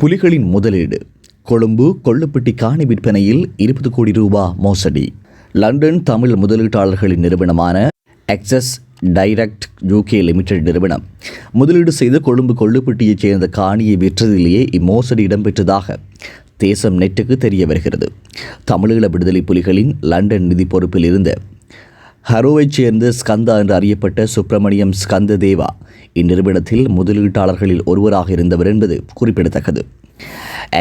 புலிகளின் முதலீடு. கொழும்பு கொள்ளுப்பட்டி காணி விற்பனையில் 20 கோடி ரூபாய் மோசடி. லண்டன் தமிழ் முதலீட்டாளர்களின் நிறுவனமான ஆக்சஸ் டைரக்ட் UK லிமிடெட் நிறுவனம் முதலீடு செய்த கொழும்பு கொள்ளுப்பட்டியைச் சேர்ந்த காணியை விற்றதிலேயே இம்மோசடி இடம்பெற்றதாக தேசம் நெட்டுக்கு தெரிய வருகிறது. தமிழீழ விடுதலை புலிகளின் லண்டன் நிதி பொறுப்பில் இருந்த ஹரோவைச் சேர்ந்த ஸ்கந்தா என்று அறியப்பட்ட சுப்பிரமணியம் ஸ்கந்த தேவா இந்நிறுவனத்தில் முதலீட்டாளர்களில் ஒருவராக இருந்தவர் என்பது குறிப்பிடத்தக்கது.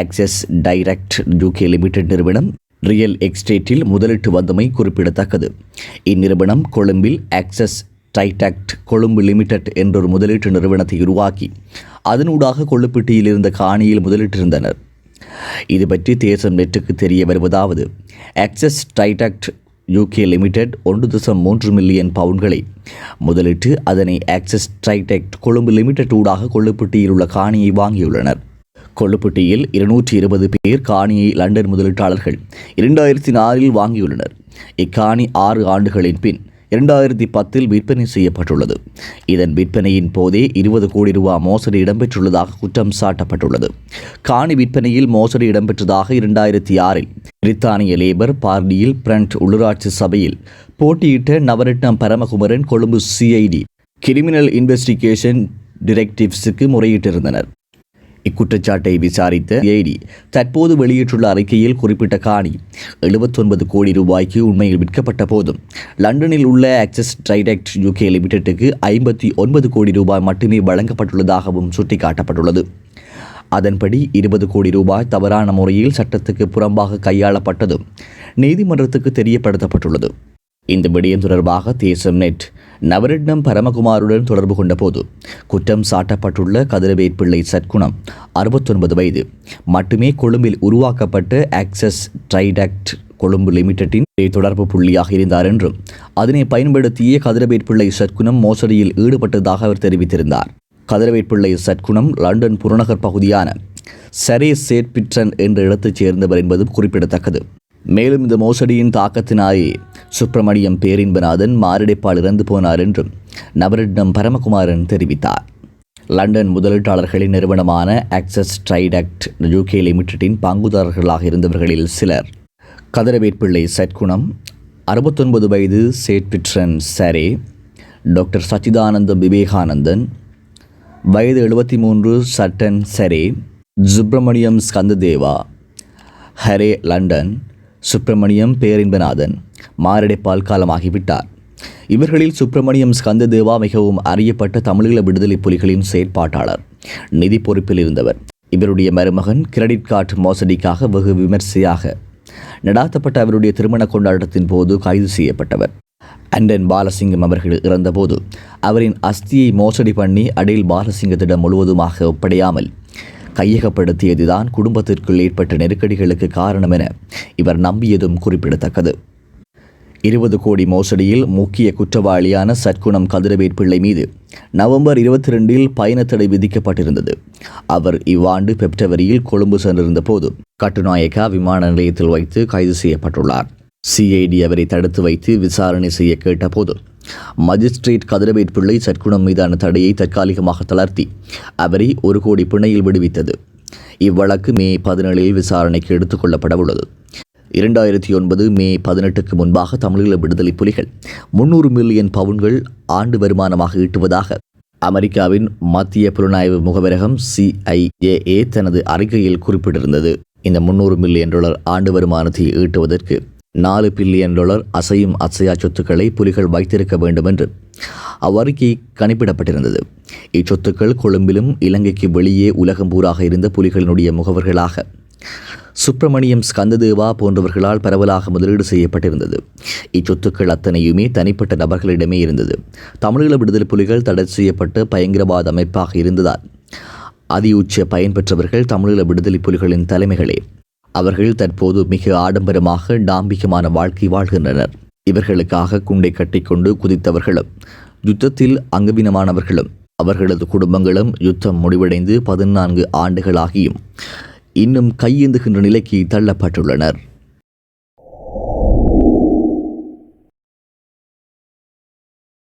ஆக்சஸ் டைரக்ட் UK லிமிடெட் நிறுவனம் ரியல் எஸ்டேட்டில் முதலீட்டு வந்தமை குறிப்பிடத்தக்கது. இந்நிறுவனம் கொழும்பில் ஆக்சஸ் டைரக்ட் கொழும்பு லிமிடெட் என்றொரு முதலீட்டு நிறுவனத்தை உருவாக்கி அதனூடாக கொள்ளுப்பட்டியில் இருந்த காணியில் முதலீட்டிருந்தனர். இது பற்றி தேசம் நெட்டுக்கு தெரிய வருவதாவது: access direct UK limited 1.3 million பவுண்ட்களை முதலிட்டு அதனை ஆக்சஸ் டைரக்ட் கொழும்பு லிமிடெட் ஊடாக கொள்ளுப்பட்டியில் உள்ள காணியை வாங்கியுள்ளனர். கொள்ளுப்பட்டியில் 220 பேர் காணியை லண்டன் முதலீட்டாளர்கள் 2004 வாங்கியுள்ளனர். இக்காணி 6 ஆண்டுகளின் பின் 2010 விற்பனை செய்யப்பட்டுள்ளது. இதன் விற்பனையின் போதே 20 கோடி ரூபாய் மோசடி இடம்பெற்றுள்ளதாக குற்றம் சாட்டப்பட்டுள்ளது. காணி விற்பனையில் மோசடி இடம்பெற்றதாக 2006 பிரித்தானிய லேபர் பார்ட்டியில் பிரண்ட் உள்ளூராட்சி சபையில் போட்டியிட்ட Navaratnam Paramakumaran Colombo CID criminal investigation டிரெக்டிவ்ஸுக்கு முறையிட்டிருந்தனர். இக்குற்றச்சாட்டை விசாரித்த CID தற்போது வெளியிட்டுள்ள அறிக்கையில் குறிப்பிட்ட காணி 79 கோடி ரூபாய்க்கு உண்மையில் விற்கப்பட்ட போதும் லண்டனில் உள்ள ஆக்சஸ் டைரக்ட் UK லிமிடெட்டுக்கு 59 கோடி ரூபாய் மட்டுமே வழங்கப்பட்டுள்ளதாகவும் சுட்டிக்காட்டப்பட்டுள்ளது. அதன்படி 20 கோடி ரூபாய் தவறான முறையில் சட்டத்துக்கு புறம்பாக கையாளப்பட்டதும் நீதிமன்றத்துக்கு தெரியப்படுத்தப்பட்டுள்ளது. இந்த விடயம் தொடர்பாக தேசம் நெட் நவரட்னம் பரமகுமாருடன் தொடர்பு கொண்ட போது குற்றம் சாட்டப்பட்டுள்ள கதிரவேற்பிள்ளை சற்குணம் 69 வயது மட்டுமே கொழும்பில் உருவாக்கப்பட்ட ஆக்சஸ் டைரக்ட் கொழும்பு லிமிடெட்டின் தொடர்பு புள்ளியாக இருந்தார் என்றும் அதனை பயன்படுத்திய கதிரவேற்பிள்ளை சற்குணம் மோசடியில் ஈடுபட்டதாக அவர் தெரிவித்திருந்தார். கதிரவேற்பிள்ளை சற்குணம் லண்டன் புறநகர் பகுதியான சரே சேட்பிட்டன் என்ற இடத்தைச் சேர்ந்தவர் என்பதும் குறிப்பிடத்தக்கது. மேலும் இந்த மோசடியின் தாக்கத்தினாலே சுப்பிரமணியம் பேரின்பநாதன் மாரடைப்பால் இறந்து போனார் என்றும் நவரட்னம் பரமகுமாரன் தெரிவித்தார். லண்டன் முதலீட்டாளர்களின் நிறுவனமான ஆக்சஸ் டைரக்ட் UK லிமிடெட்டின் பங்குதாரர்களாக இருந்தவர்களில் சிலர் கதிரவேற்பிள்ளை சற்குணம், 69 வயது சேட்பிட்ரன் சரே, டாக்டர் சச்சிதானந்தம் விவேகானந்தன், வயது 73 சட்டன் சரே, சுப்பிரமணியம் ஸ்கந்ததேவா, ஹரே லண்டன், சுப்பிரமணியம் பேரின்பநாதன் மாரடைப்பால் காலமாகிவிட்டார். இவர்களில் சுப்பிரமணியம் ஸ்கந்ததேவா மிகவும் அறியப்பட்ட தமிழீழ விடுதலை புலிகளின் செயற்பாட்டாளர், நிதி பொறுப்பில் இருந்தவர். இவருடைய மருமகன் கிரெடிட் கார்டு மோசடிக்காக வெகு விமர்சையாக நடாத்தப்பட்ட அவருடைய திருமண கொண்டாட்டத்தின் போது கைது செய்யப்பட்டவர். அண்டன் பாலசிங்கம் அவர்கள் இறந்தபோது அவரின் அஸ்தியை மோசடி பண்ணி அடேல் பாலசிங்கத்திடம் முழுவதுமாக ஒப்படையாமல் கையகப்படுத்தியதுதான் குடும்பத்திற்குள் ஏற்பட்ட நெருக்கடிகளுக்கு காரணம் என இவர் நம்பியதும் குறிப்பிடத்தக்கது. 20 கோடி மோசடியில் முக்கிய குற்றவாளியான சற்குணம் கதிரவேற்பிள்ளை மீது நவம்பர் 22 பயணத்தடை விதிக்கப்பட்டிருந்தது. அவர் இவ்வாண்டு பிப்ரவரியில் கொழும்பு சென்றிருந்த போது கட்டுநாயக்கா விமான நிலையத்தில் வைத்து கைது செய்யப்பட்டுள்ளார். CID அவரை தடுத்து வைத்து விசாரணை செய்ய கேட்டபோது மஜிஸ்ட்ரேட் கதிரவேற்பிள்ளை சற்குணம் மீதான தடையை தற்காலிகமாக தளர்த்தி அவரை 1 கோடி பிணையில் விடுவித்தது. இவ்வழக்கு மே 17 விசாரணைக்கு எடுத்துக் கொள்ளப்பட உள்ளது. 2009 மே 18க்கு முன்பாக தமிழீழ விடுதலை புலிகள் 300 மில்லியன் பவுண்ட்கள் ஆண்டு வருமானமாக ஈட்டுவதாக அமெரிக்காவின் மத்திய புலனாய்வு முகவரகம் CIA தனது அறிக்கையில் குறிப்பிட்டிருந்தது. இந்த 300 மில்லியன் டாலர் ஆண்டு வருமானத்தை ஈட்டுவதற்கு $4 பில்லியன் அசையும் அசையா சொத்துக்களை புலிகள் வைத்திருக்க வேண்டும் என்று அவ்வறிக்கை கணிப்பிடப்பட்டிருந்தது. இச்சொத்துக்கள் கொழும்பிலும் இலங்கைக்கு வெளியே உலகம் பூராக இருந்த புலிகளினுடைய முகவர்களாக சுப்பிரமணியம் ஸ்கந்ததேவா போன்றவர்களால் பரவலாக முதலீடு செய்யப்பட்டிருந்தது. இச்சொத்துக்கள் அத்தனையுமே தனிப்பட்ட நபர்களிடமே இருந்தது. தமிழீழ விடுதலை புலிகள் தடை செய்யப்பட்ட பயங்கரவாத அமைப்பாக இருந்ததால் அதியுச்ச பயன்பெற்றவர்கள் தமிழீழ விடுதலை புலிகளின் தலைமைகளே. அவர்கள் தற்போது மிக ஆடம்பரமாக டாம்பிகமான வாழ்க்கை வாழ்கின்றனர். இவர்களுக்காக குண்டை கட்டிக்கொண்டு குதித்தவர்களும் யுத்தத்தில் அங்கவீனமானவர்களும் அவர்களது குடும்பங்களும் யுத்தம் முடிவடைந்து 14 ஆண்டுகளாகியும் இன்னும் கையேந்துகின்ற நிலைக்கு தள்ளப்பட்டுள்ளனர்.